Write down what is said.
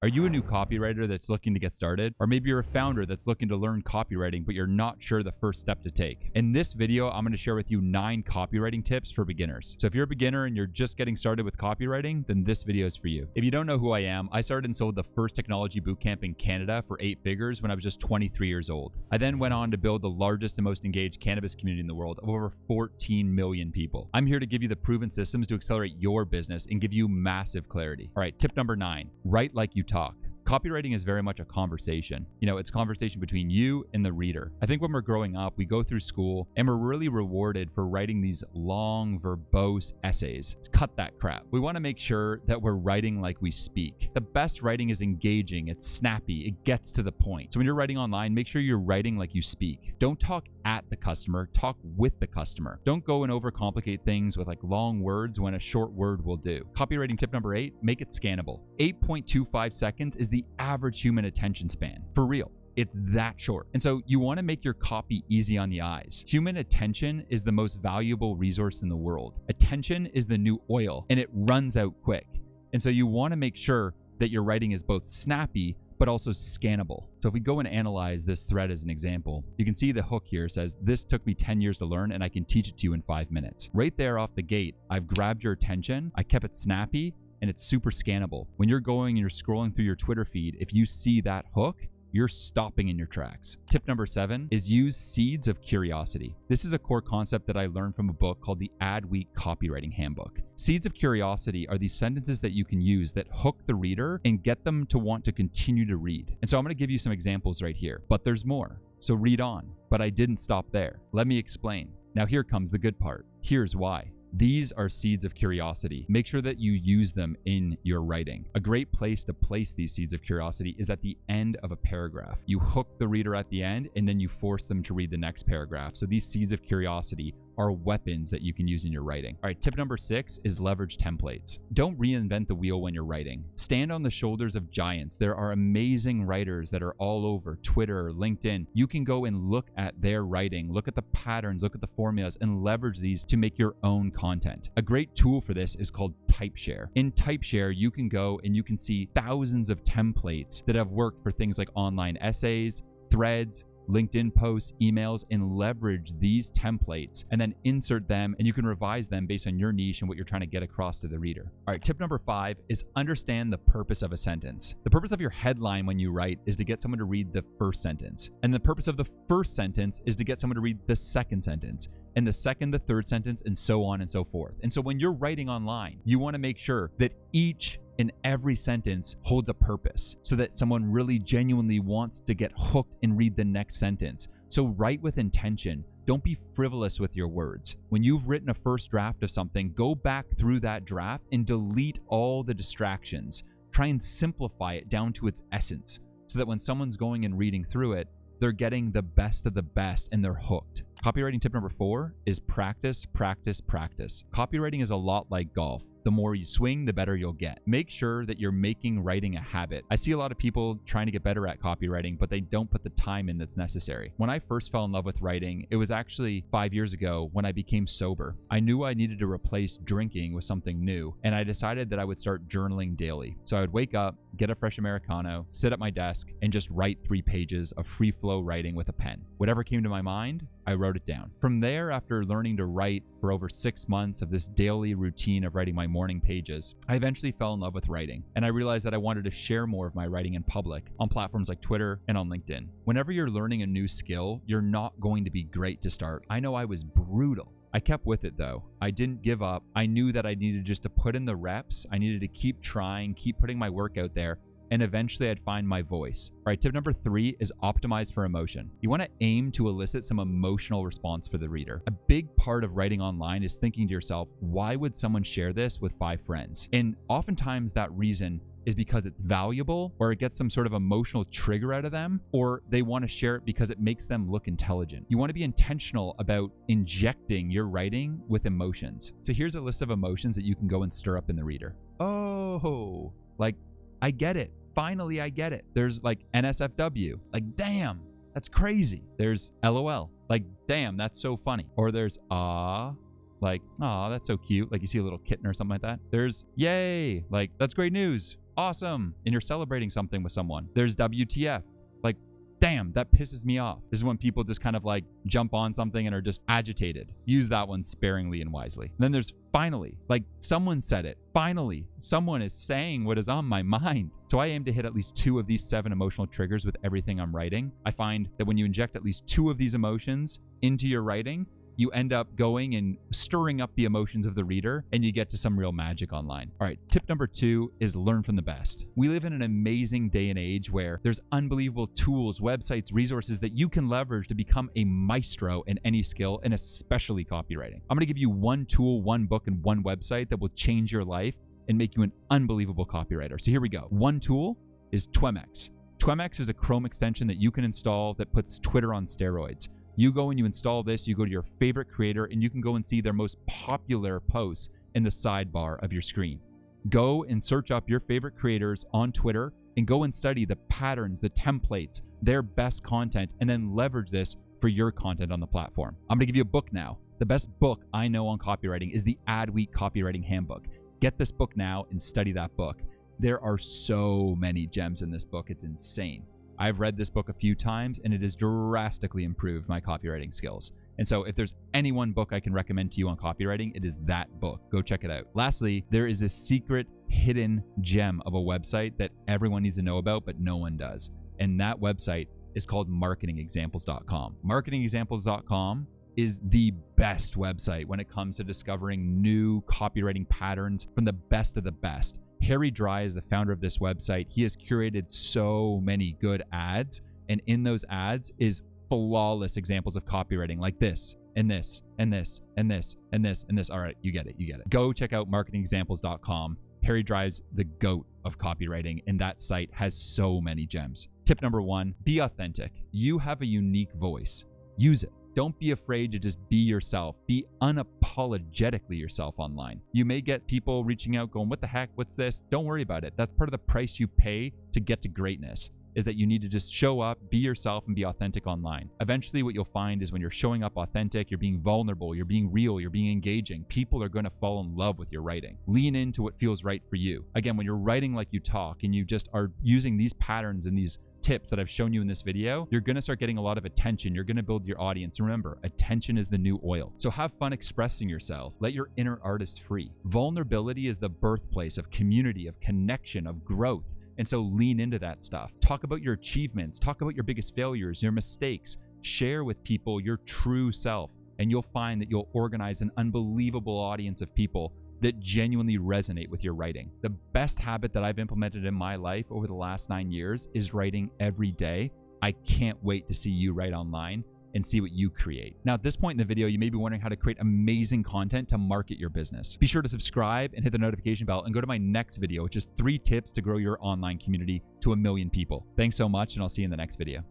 Are you a new copywriter that's looking to get started? Or maybe you're a founder that's looking to learn copywriting, but you're not sure the first step to take. In this video, I'm going to share with you 9 copywriting tips for beginners. So if you're a beginner and you're just getting started with copywriting, then this video is for you. If you don't know who I am, I started and sold the first technology bootcamp in Canada for 8 figures when I was just 23 years old. I then went on to build the largest and most engaged cannabis community in the world of over 14 million people. I'm here to give you the proven systems to accelerate your business and give you massive clarity. All right, tip number 9, write like you talk. Copywriting is very much a conversation. It's a conversation between you and the reader. I think when we're growing up, we go through school and we're really rewarded for writing these long, verbose essays. Cut that crap. We want to make sure that we're writing like we speak. The best writing is engaging, it's snappy, it gets to the point. So when you're writing online, make sure you're writing like you speak. Don't talk at the customer, talk with the customer. Don't go and overcomplicate things with long words when a short word will do. Copywriting tip number 8, make it scannable. 8.25 seconds is the average human attention span. For real. It's that short. And so you want to make your copy easy on the eyes. Human attention is the most valuable resource in the world. Attention is the new oil and it runs out quick. And so you want to make sure that your writing is both snappy but also scannable. So if we go and analyze this thread as an example, you can see the hook here says, "This took me 10 years to learn and I can teach it to you in 5 minutes." Right there off the gate, I've grabbed your attention, I kept it snappy, and it's super scannable. When you're going and you're scrolling through your Twitter feed, if you see that hook, you're stopping in your tracks. Tip number 7 is use seeds of curiosity. This is a core concept that I learned from a book called the Adweek Copywriting Handbook. Seeds of curiosity are these sentences that you can use that hook the reader and get them to want to continue to read. And so I'm going to give you some examples right here, but there's more. So read on. But I didn't stop there. Let me explain. Now here comes the good part. Here's why. These are seeds of curiosity. Make sure that you use them in your writing. A great place to place these seeds of curiosity is at the end of a paragraph. You hook the reader at the end and then you force them to read the next paragraph. So these seeds of curiosity are weapons that you can use in your writing. All right, tip number 6 is leverage templates. Don't reinvent the wheel when you're writing. Stand on the shoulders of giants. There are amazing writers that are all over Twitter, LinkedIn. You can go and look at their writing, look at the patterns, look at the formulas, and leverage these to make your own content. A great tool for this is called Typeshare. In Typeshare, you can go and you can see thousands of templates that have worked for things like online essays, threads, LinkedIn posts, emails, and leverage these templates and then insert them, and you can revise them based on your niche and what you're trying to get across to the reader. All right, tip number 5 is understand the purpose of a sentence. The purpose of your headline when you write is to get someone to read the first sentence. And the purpose of the first sentence is to get someone to read the second sentence, and the second, the third sentence, and so on and so forth. And so when you're writing online, you want to make sure that each and every sentence holds a purpose so that someone really genuinely wants to get hooked and read the next sentence. So write with intention. Don't be frivolous with your words. When you've written a first draft of something, go back through that draft and delete all the distractions. Try and simplify it down to its essence so that when someone's going and reading through it, they're getting the best of the best and they're hooked. Copywriting tip number 4 is practice, practice, practice. Copywriting is a lot like golf. The more you swing, the better you'll get. Make sure that you're making writing a habit. I see a lot of people trying to get better at copywriting, but they don't put the time in that's necessary. When I first fell in love with writing, it was actually 5 years ago when I became sober. I knew I needed to replace drinking with something new, and I decided that I would start journaling daily. So I would wake up, get a fresh Americano, sit at my desk, and just write 3 pages of free flow writing with a pen. Whatever came to my mind, I wrote it down. From there, after learning to write for over 6 months of this daily routine of writing my morning pages, I eventually fell in love with writing, and I realized that I wanted to share more of my writing in public on platforms like Twitter and on LinkedIn. Whenever you're learning a new skill, you're not going to be great to start. I know I was brutal. I kept with it though. I didn't give up. I knew that I needed just to put in the reps. I needed to keep trying, keep putting my work out there, and eventually I'd find my voice. All right, tip number 3 is optimize for emotion. You want to aim to elicit some emotional response for the reader. A big part of writing online is thinking to yourself, why would someone share this with 5 friends? And oftentimes that reason is because it's valuable, or it gets some sort of emotional trigger out of them, or they want to share it because it makes them look intelligent. You want to be intentional about injecting your writing with emotions. So here's a list of emotions that you can go and stir up in the reader. Oh, I get it. Finally, I get it. There's NSFW, damn, that's crazy. There's LOL, damn, that's so funny. Or there's aw, aw, that's so cute. You see a little kitten or something like that. There's yay, that's great news. awesome, and you're celebrating something with someone. There's WTF, like, damn, that pisses me off. This is when people just kind of like jump on something and are just agitated. Use that one sparingly and wisely. And then there's finally, like someone said it. Finally, someone is saying what is on my mind. So I aim to hit at least 2 of these 7 emotional triggers with everything I'm writing. I find that when you inject at least 2 of these emotions into your writing, you end up going and stirring up the emotions of the reader, and you get to some real magic online. All right, tip number 2 is learn from the best. We live in an amazing day and age where there's unbelievable tools, websites, resources that you can leverage to become a maestro in any skill, and especially copywriting. I'm gonna give you 1 tool, 1 book, and 1 website that will change your life and make you an unbelievable copywriter. So here we go. 1 tool is Twemex. Twemex is a Chrome extension that you can install that puts Twitter on steroids. You go and you install this, you go to your favorite creator, and you can go and see their most popular posts in the sidebar of your screen. Go and search up your favorite creators on Twitter and go and study the patterns, the templates, their best content, and then leverage this for your content on the platform. I'm gonna give you a book now. The best book I know on copywriting is the Adweek Copywriting Handbook. Get this book now and study that book. There are so many gems in this book, it's insane. I've read this book a few times and it has drastically improved my copywriting skills. And so if there's any one book I can recommend to you on copywriting, it is that book. Go check it out. Lastly, there is this secret hidden gem of a website that everyone needs to know about, but no one does. And that website is called marketingexamples.com. Marketingexamples.com is the best website when it comes to discovering new copywriting patterns from the best of the best. Harry Dry is the founder of this website. He has curated so many good ads, and in those ads is flawless examples of copywriting like this, and this, and this, and this, and this, and this. All right, you get it, you get it. Go check out marketingexamples.com. Harry Dry's the GOAT of copywriting, and that site has so many gems. Tip number 1, be authentic. You have a unique voice. Use it. Don't be afraid to just be yourself. Be unapologetically yourself online. You may get people reaching out going, what the heck, what's this? Don't worry about it. That's part of the price you pay to get to greatness, is that you need to just show up, be yourself, and be authentic online. Eventually, what you'll find is when you're showing up authentic, you're being vulnerable, you're being real, you're being engaging, people are gonna fall in love with your writing. Lean into what feels right for you. Again, when you're writing like you talk and you just are using these patterns and these tips that I've shown you in this video, you're gonna start getting a lot of attention. You're gonna build your audience. Remember, attention is the new oil. So have fun expressing yourself. Let your inner artist free. Vulnerability is the birthplace of community, of connection, of growth. And so lean into that stuff. Talk about your achievements. Talk about your biggest failures, your mistakes. Share with people your true self, and you'll find that you'll organize an unbelievable audience of people that genuinely resonate with your writing. The best habit that I've implemented in my life over the last 9 years is writing every day. I can't wait to see you write online and see what you create. Now, at this point in the video, you may be wondering how to create amazing content to market your business. Be sure to subscribe and hit the notification bell and go to my next video, which is 3 tips to grow your online community to 1 million people. Thanks so much, and I'll see you in the next video.